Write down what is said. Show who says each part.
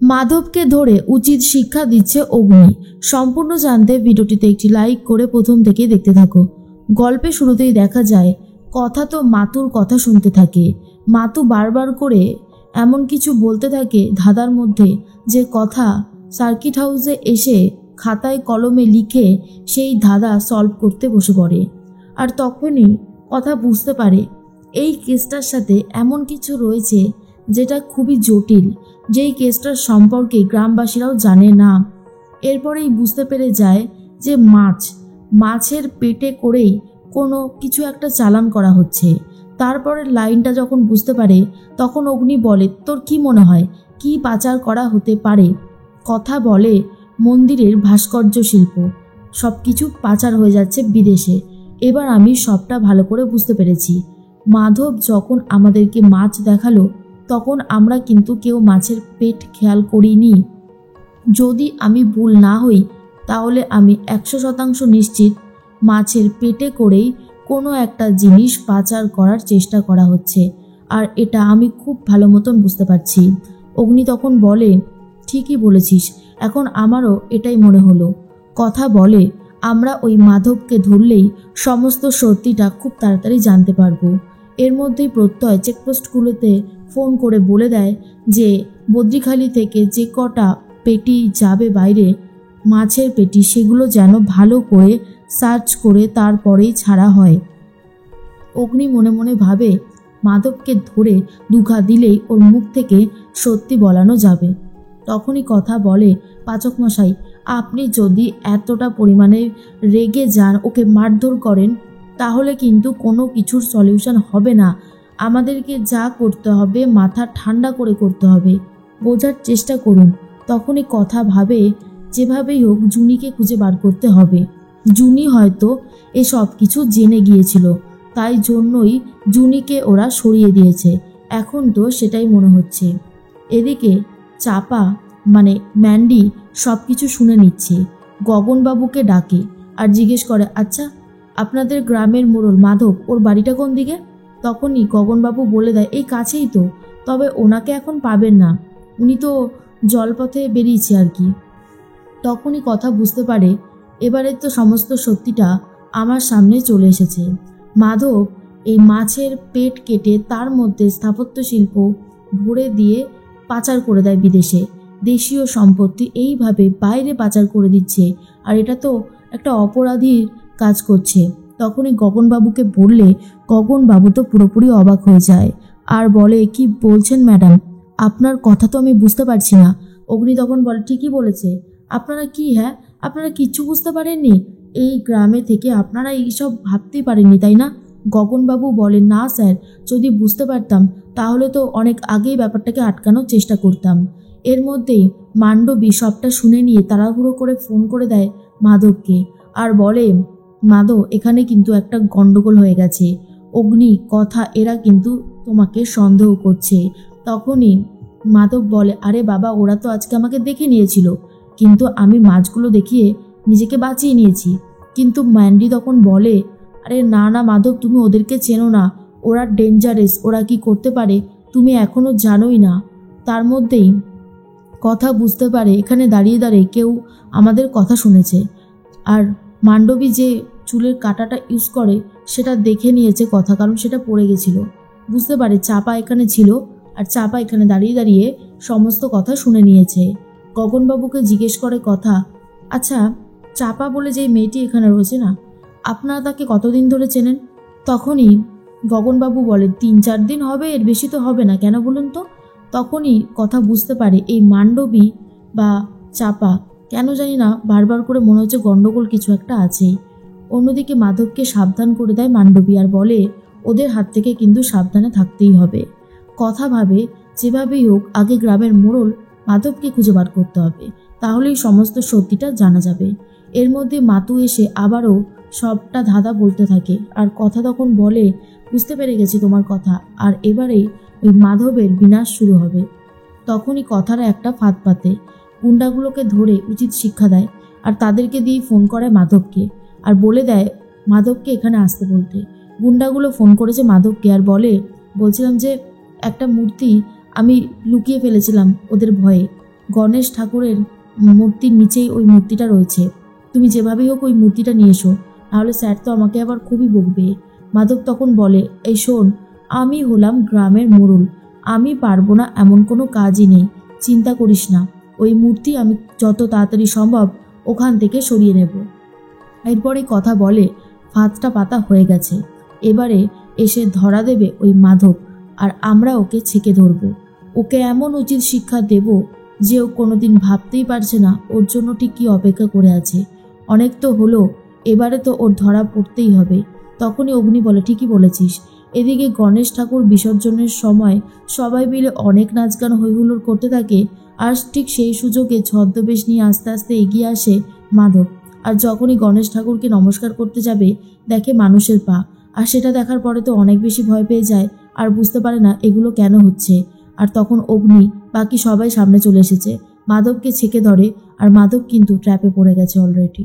Speaker 1: মাধবকে ধরে উচিত শিক্ষা দিচ্ছে অগ্নি। সম্পূর্ণ জানতে ভিডিওটিতে একটি লাইক করে প্রথম থেকেই দেখতে থাকো। গল্পে শুরুতেই দেখা যায় কথা তো মাতুর কথা শুনতে থাকে। মাতু বারবার করে এমন কিছু বলতে থাকে ধাঁধার মধ্যে, যে কথা সার্কিট হাউসে এসে খাতায় কলমে লিখে সেই ধাঁধা সলভ করতে বসে পড়ে। আর তখনই কথা বুঝতে পারে এই কেসটার সাথে এমন কিছু রয়েছে যেটা খুবই জটিল, যেই কেসটার সম্পর্কে গ্রামবাসীরাও জানে না। এরপরেই বুঝতে পেরে যায় যে মাছের পেটে করেই কোনো কিছু একটা চালান করা হচ্ছে। তারপরের লাইনটা যখন বুঝতে পারে তখন অগ্নি বলে, তোর কি মনে হয় কি পাচার করা হতে পারে? কথা বলে মন্দিরের ভাস্কর্য শিল্প, সব কিছু পাচার হয়ে যাচ্ছে বিদেশে। এবার আমি সবটা ভালো করে বুঝতে পেরেছি। মাধব যখন আমাদেরকে মাছ দেখালো তখন আমরা কিন্তু কেউ মাছের পেট খেয়াল করিনি। যদি আমি ভুল না হই তাহলে আমি 100% নিশ্চিত মাছের পেটে করেই কোনো একটা জিনিস পাচার করার চেষ্টা করা হচ্ছে, আর এটা আমি খুব ভালো মতন বুঝতে পারছি। অগ্নি তখন বলে, ঠিকই বলেছিস, এখন আমারও এটাই মনে হলো। কথা বলে আমরা ওই মাধবকে ধরলেই সমস্ত সত্যিটা খুব তাড়াতাড়ি জানতে পারবো। এর মধ্যেই প্রত্যয় চেকপোস্টগুলোতে ফোন করে বলে দেয় যে বদ্রিখালি থেকে যে কটা পেটি যাবে বাইরে মাছের পেটি, সেগুলো যেন ভালো করে সার্চ করে তারপরেই ছাড়া হয়। অগ্নি মনে মনে ভাবে মাধবকে ধরে দুঘা দিলেই ওর মুখ থেকে সত্যি বলানো যাবে। তখনই কথা বলে, পাচক মশাই, আপনি যদি এতটা পরিমাণে রেগে যান, ওকে মারধর করেন, তাহলে কিন্তু কোনো কিছুর সলিউশন হবে না। আমাদেরকে যা করতে হবে মাথা ঠান্ডা করে করতে হবে, বোঝার চেষ্টা করুন। তখনই কথা ভাবে যেভাবেই হোক জুনিকে খুঁজে বার করতে হবে। জুনি হয়তো এসব কিছু জেনে গিয়েছিল, তাই জন্যই জুনিকে ওরা সরিয়ে দিয়েছে। এখন তো সেটাই মনে হচ্ছে। এদিকে চাপা মানে ম্যান্ডি সব কিছু শুনে নিচ্ছে। গগনবাবুকে ডাকে আর জিজ্ঞেস করে, আচ্ছা আপনাদের গ্রামের মোড়ল মাধব, ওর বাড়িটা কোন দিকে? তখনই গগনবাবু বলে দেয়, এই কাছেই তো, তবে ওনাকে এখন পাবেন না, উনি তো জলপথে বেরিয়েছে আর কি। তখনই কথা বুঝতে পারে এবারে তো সমস্ত সত্যিটা আমার সামনে চলে এসেছে। মাধব এই মাছের পেট কেটে তার মধ্যে স্থাপত্য শিল্প ভরে দিয়ে পাচার করে দেয় বিদেশে। দেশীয় সম্পত্তি এইভাবে বাইরে পাচার করে দিচ্ছে, আর এটা তো একটা অপরাধীর কাজ করছে। তখনই গগনবাবুকে বললে গগনবাবু তো পুরোপুরি অবাক হয়ে যায় আর বলে, কি বলছেন ম্যাডাম, আপনার কথা তো আমি বুঝতে পারছি না। অগ্নি তখন বলে, ঠিকই বলেছে, আপনারা কি, হ্যাঁ আপনারা কিচ্ছু বুঝতে পারেননি? এই গ্রামে থেকে আপনারা এইসব ভাবতেই পারেননি, তাই না? গগনবাবু বলেন, না স্যার, যদি বুঝতে পারতাম তাহলে তো অনেক আগেই ব্যাপারটাকে আটকানোর চেষ্টা করতাম। এর মধ্যেই মান্ডবী সবটা শুনে নিয়ে তাড়াহুড়ো করে ফোন করে দেয় মাধবকে আর বলে, মাধব, এখানে কিন্তু একটা গন্ডগোল হয়ে গেছে। অগ্নি কথা এরা কিন্তু তোমাকে সন্দেহ করছে। তখনই মাধব বলে, আরে বাবা, ওরা তো আজকে আমাকে দেখে নিয়েছিল, কিন্তু আমি মাছগুলো দেখিয়ে নিজেকে বাঁচিয়ে নিয়েছি। কিন্তু ম্যান্ডি তখন বলে, আরে না না মাধব, তুমি ওদেরকে চেনো না, ওরা ডেঞ্জারাস, ওরা কি করতে পারে তুমি এখনও জানোই না। তার মধ্যেই কথা বুঝতে পারে এখানে দাঁড়িয়ে দাঁড়িয়ে কেউ আমাদের কথা শুনেছে, আর মান্ডবী যে চুলের কাঁটাটা ইউজ করে সেটা দেখে নিয়েছে কথা, কারণ সেটা পড়ে গেছিল। বুঝতে পারে চাপা এখানে ছিল, আর চাপা এখানে দাঁড়িয়ে দাঁড়িয়ে সমস্ত কথা শুনে নিয়েছে। গগনবাবুকে জিজ্ঞেস করে কথা, আচ্ছা চাপা বলে যে মেয়েটি এখানে রয়েছে না, আপনারা তাকে কতদিন ধরে চেনেন? তখনই গগনবাবু বলে, 3-4 দিন হবে, এর বেশি তো হবে না, কেন বলুন তো? তখনই কথা বুঝতে পারে এই মান্ডবী বা চাপা, কেন জানি না বারবার করে মনে হচ্ছে গন্ডগোল কিছু একটা আছেই। অন্যদিকে মাধবকে সাবধান করে দেয় মান্ডবী আর বলে, ওদের হাত থেকে কিন্তু সাবধানে থাকতেই হবে। কথা ভাবে যেভাবেই হোক আগে গ্রামের মোড়ল মাধবকে খুঁজে বার করতে হবে, তাহলেই সমস্ত সত্যিটা জানা যাবে। এর মধ্যে মাতু এসে আবারও সবটা ধাঁধা বলতে থাকে আর কথা তখন বলে, বুঝতে পেরে গেছি তোমার কথা, আর এবারেই ওই মাধবের বিনাশ শুরু হবে। তখনই কথারা একটা ফাঁদ পাতে, গুন্ডাগুলোকে ধরে উচিত শিক্ষা দেয় আর তাদেরকে দিয়ে ফোন করায় মাধবকে আর বলে দেয় মাধবকে এখানে আসতে বলতে। গুন্ডাগুলো ফোন করেছে মাধবকে আর বলছিলাম যে একটা মূর্তি আমি লুকিয়ে ফেলেছিলাম ওদের ভয়ে, গণেশ ঠাকুরের মূর্তির নিচেই ওই মূর্তিটা রয়েছে। তুমি যেভাবেই হোক ওই মূর্তিটা নিয়ে এসো, নাহলে স্যার তো আমাকে আবার খুবই বকবে। মাধব তখন বলে, এই শোন, আমি হলাম গ্রামের মোড়ল, আমি পারবো না এমন কোনো কাজই নেই, চিন্তা করিস না। ওই মূর্তি আমি যত তাড়াতাড়ি সম্ভব ওখান থেকে সরিয়ে নেব। এরপরে কথা বলে ফাঁদটা পাতা হয়ে গেছে, এবারে এসে ধরা দেবে ওই মাধব, আর আমরা ওকে ছেঁকে ধরবো। ওকে এমন উচিত শিক্ষা দেব যে ও কোনোদিন ভাবতেই পারছে না ওর জন্য ঠিক কী অপেক্ষা করে আছে। অনেক তো হলো, এবারে তো ওর ধরা পড়তেই হবে। তখনই অগ্নি বলে, ঠিকই বলেছিস। এদিকে গণেশ ঠাকুর বিসর্জনের সময় সবাই মিলে অনেক নাচ গান হইহুল্লোড় করতে থাকে, আর ঠিক সেই সুযোগে ছদ্মবেশ নিয়ে আস্তে আস্তে এগিয়ে আসে মাধব। আর যখনই গণেশ ঠাকুরকে নমস্কার করতে যাবে, দেখে মানুষের পা, আর সেটা দেখার পরে তো অনেক বেশি ভয় পেয়ে যায়, আর বুঝতে পারে না এগুলো কেন হচ্ছে। আর তখন অগ্নি বাকি সবাই সামনে চলে এসেছে, মাধবকে ছেঁকে ধরে, আর মাধব কিন্তু ট্র্যাপে পড়ে গেছে অলরেডি।